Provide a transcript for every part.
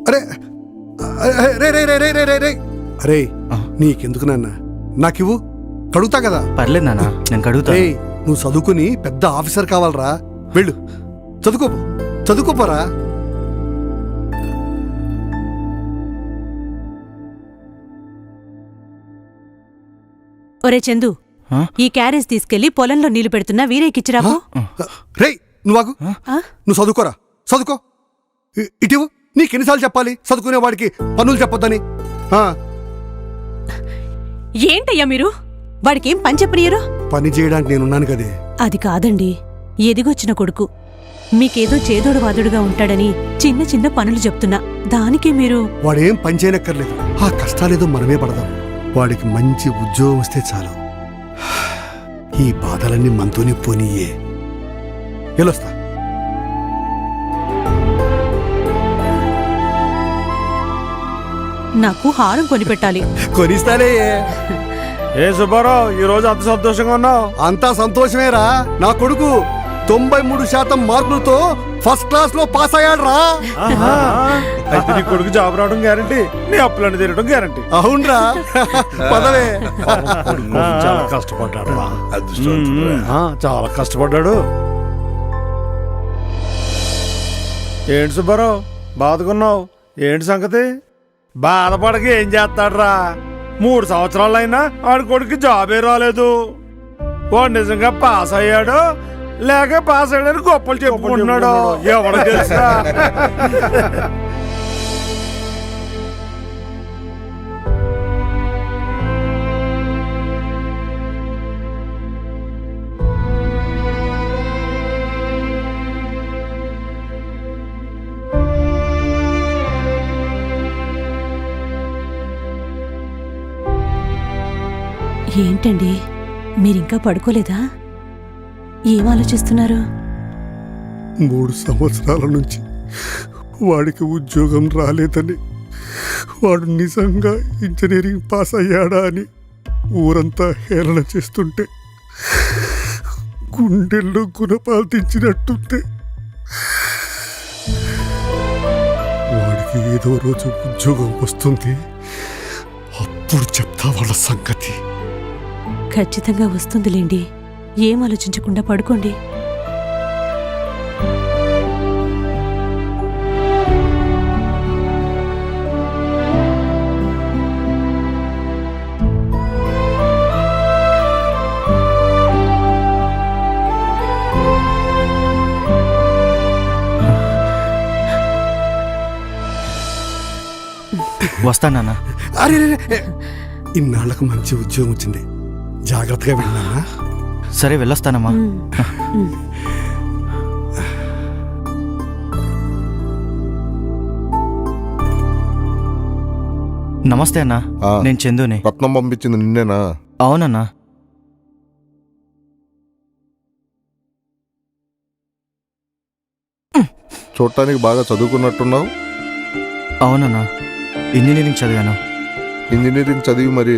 అరే రే రే రే రే రే రే రే అరే నీకెందుకు నాన్న నాకివ్వు, కడుగుతా కదా. పర్లేదు నాన్న, నేను కడుగుతా. నువ్వు చదువుకుని పెద్ద ఆఫీసర్ కావాలరా, వెళ్ళు చదువుకోపోరా. ఒరే చందు, ఈ క్యారేజ్ తీసుకెళ్లి పొలంలో నీళ్లు పెడుతున్నా వీరేకిచ్చిరాకు. రేయ్ నువ్వు చదువుకోరా, చదువుకో. ఇటీవు నీకెన్నిసార్లు చెప్పాలి చదువుకునేవాడికి పనులు చెప్పొద్దని? ఏంటయ్యా మీరు, వాడికేం పని చెప్పనియరు? పని చేయడానికి నేనున్నాను కదే. అది కాదండి, ఎదిగొచ్చిన కొడుకు, మీకేదో చేదోడు వాదుడుగా ఉంటాడని చిన్న చిన్న పనులు చెప్తున్నా, దానికి మీరు... వాడేం పని చేయనక్కర్లేదు, ఆ కష్టాలేదో మనమే పడదాం. వాడికి మంచి ఉద్యోగం వస్తే చాలు. ఈ బాధలన్నీ మనతోనే పోనీయే. వెళ్ళొస్తా. నాకు హారం కొనిపెట్టాలి. కొనిస్తాలే. ఏ సుబ్బారావు, ఈ రోజు అంత సంతోషంగా ఉన్నావు? అంతా సంతోషమేరా. నా కొడుకు 93% మార్కులతో ఫస్ట్ క్లాస్ లో పాస్ అయ్యాడు రా. అయితే నీ కొడుకు జాబ్ రావడం గ్యారంటీ, నీ అప్పులన్నీ తీరడం గ్యారంటీ. అవునరా, పదవే. చాలా కష్టపడ్డాడు, చాలా కష్టపడ్డాడు. ఏంటి సుబ్బారావు బాధకున్నావు? ఏంటి సంగతి? బాధపడక ఏం చేస్తాడ్రా? 3 సంవత్సరాలైనా ఆడి కొడుకు జాబే రాలేదు. వాడు నిజంగా పాస్ అయ్యాడు లేక పాస్ అయ్యాడని గొప్పలు చెప్పుకుంటున్నాడు, ఎవరు తెలుసా? ఏంటండి, మీరింకా పడుకోలేదా? ఏం ఆలోచిస్తున్నారు? 3 సంవత్సరాల నుంచి వాడికి ఉద్యోగం రాలేదని, వాడు నిజంగా ఇంజనీరింగ్ పాస్ అయ్యాడా అని ఊరంతా హేళన చేస్తుంటే గుండెల్లో గుణపాలు తెచ్చినట్టుంటే, వాడికి ఏదో రోజు ఉద్యోగం వస్తుంది, అప్పుడు చెప్తా వాళ్ళ సంగతి. ఖచ్చితంగా వస్తుందిలేండి, ఏం ఆలోచించకుండా పడుకోండి. వస్తానన్నా. అరే ఇన్నాళ్లకు మంచి ఉద్యోగం వచ్చింది, జాగ్రత్తగా వెళ్ళినా. సరే వెళ్ళొస్తానమ్మా. నమస్తే అన్నా, నేను చందుని. రత్నం పంపించింది నిన్నేనా? అవునన్నా. చూడటానికి బాగా చదువుకున్నట్టున్నావు. అవునన్నా, ఇంజనీరింగ్ చదివాను. ఇంజనీరింగ్ చదివి మరి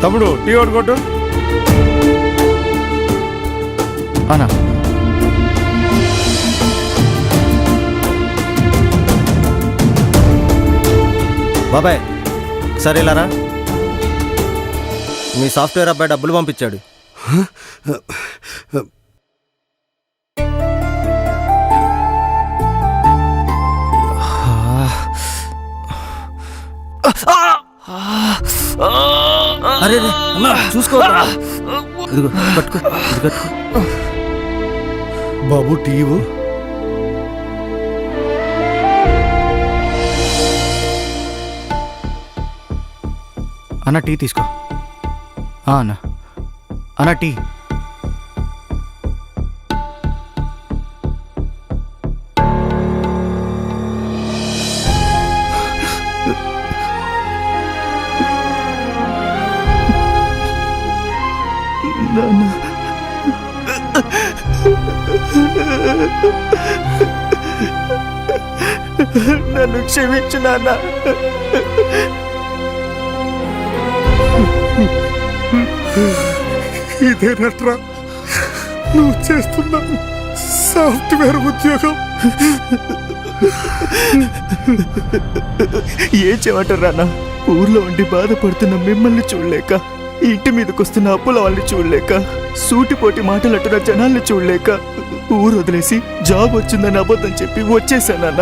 తమ్ముడు టీ ఒకటి కొట్టు. అన్నా బాబాయ్, సరే ఇలారా, మీ సాఫ్ట్వేర్ అబ్బాయి డబ్బులు పంపించాడు. అరే అన్నా, చూసుకో. ఇదిగో పట్టుకో, ఇది కట్టుకో. బాబు టీవు. అన్న టీ తీసుకో. అన్న అన్న టీ. నన్ను క్షమించు నాన్న. ఇదేనట్రా నువ్వు చేస్తున్న సాఫ్ట్వేర్ ఉద్యోగం? ఏం చేయమంటారా అన్న? ఊర్లో ఉండి బాధపడుతున్న మిమ్మల్ని చూడలేక, ఇంటి మీదకి వస్తున్న అప్పుల వాళ్ళని చూడలేక, సూటిపోటి మాటలంటున్న జనాల్ని చూడలేక ఊరు వదిలేసి జాబ్ వచ్చిందని అబద్ధం చెప్పి వచ్చేసానన్న.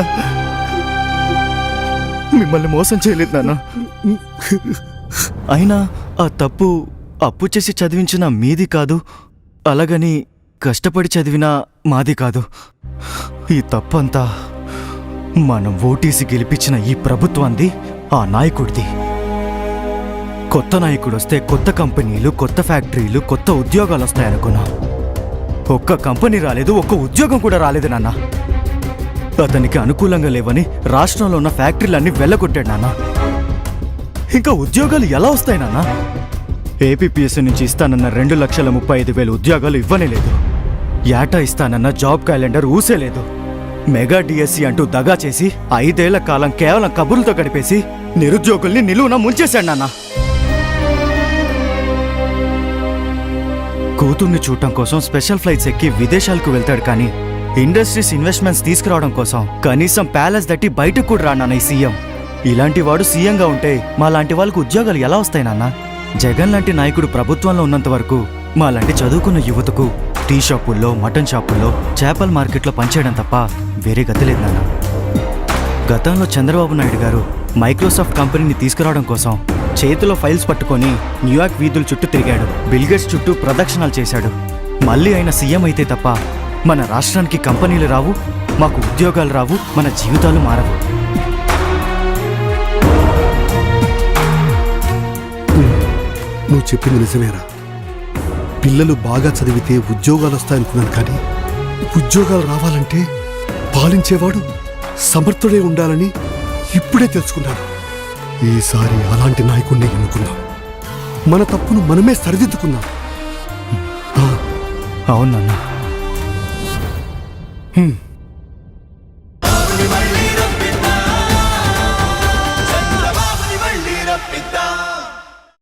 మిమ్మల్ని మోసం చేయలేదు నాన్న. అయినా ఆ తప్పు అప్పు చేసి చదివించిన మీది కాదు, అలాగని కష్టపడి చదివిన మాది కాదు. ఈ తప్పంతా మనం ఓటేసి గెలిపించిన ఈ ప్రభుత్వాన్ని, ఆ నాయకుడిది. కొత్త నాయకుడు వస్తే కొత్త కంపెనీలు, కొత్త ఫ్యాక్టరీలు, కొత్త ఉద్యోగాలు వస్తాయనుకున్నా. ఒక్క కంపెనీ రాలేదు, ఒక్క ఉద్యోగం కూడా రాలేదు నాన్న. అతనికి అనుకూలంగా లేవని రాష్ట్రంలో ఉన్న ఫ్యాక్టరీలన్నీ వెళ్ళగొట్టాడు నాన్న. ఇంకా ఉద్యోగాలు ఎలా వస్తాయి నాన్న? ఏపీపీఎస్సీ నుంచి ఇస్తానన్న 2,35,000 ఉద్యోగాలు ఇవ్వనే లేదు. ఏటా ఇస్తానన్న జాబ్ క్యాలెండర్ ఊసేలేదు. మెగా డిఎస్సీ అంటూ దగా చేసి 5 ఏళ్ల కాలం కేవలం కబుర్లతో గడిపేసి నిరుద్యోగుల్ని నిలువున ముంచేశాడు నాన్న. కూతుర్ని చూడటం కోసం స్పెషల్ ఫ్లైట్స్ ఎక్కి విదేశాలకు వెళ్తాడు, కానీ ఇండస్ట్రీస్ ఇన్వెస్ట్మెంట్స్ తీసుకురావడం కోసం కనీసం ప్యాలెస్ దట్టి బయటకు కూడా రానా ఈ సీఎం. ఇలాంటి వాడు సీఎంగా ఉంటే మా లాంటి వాళ్ళకు ఉద్యోగాలు ఎలా వస్తాయి నాన్న? జగన్ లాంటి నాయకుడు ప్రభుత్వంలో ఉన్నంత వరకు మా లాంటి చదువుకున్న యువతకు టీ షాపుల్లో, మటన్ షాపుల్లో, చేపల మార్కెట్లో పనిచేయడం తప్ప వేరే గతి లేదు నాన్న. గతంలో చంద్రబాబు నాయుడు గారు మైక్రోసాఫ్ట్ కంపెనీని తీసుకురావడం కోసం చేతిలో ఫైల్స్ పట్టుకొని న్యూయార్క్ వీధుల చుట్టూ తిరిగాడు. బిల్గేట్స్ చుట్టూ ప్రదక్షిణాలు చేశాడు. మళ్ళీ ఆయన సీఎం అయితే తప్ప మన రాష్ట్రానికి కంపెనీలు రావు, మాకు ఉద్యోగాలు రావు, మన జీవితాలు మారవు. నువ్వు చెప్పింది నిజమేరా. పిల్లలు బాగా చదివితే ఉద్యోగాలు వస్తాయనుకున్నాను, కానీ ఉద్యోగాలు రావాలంటే పాలించేవాడు సమర్థుడే ఉండాలని ఇప్పుడే తెలుసుకున్నాను. ఈసారి అలాంటి నాయకుడిని ఎన్నుకుందాం. మన తప్పును మనమే సరిదిద్దుకుందాం. అవునన్నా.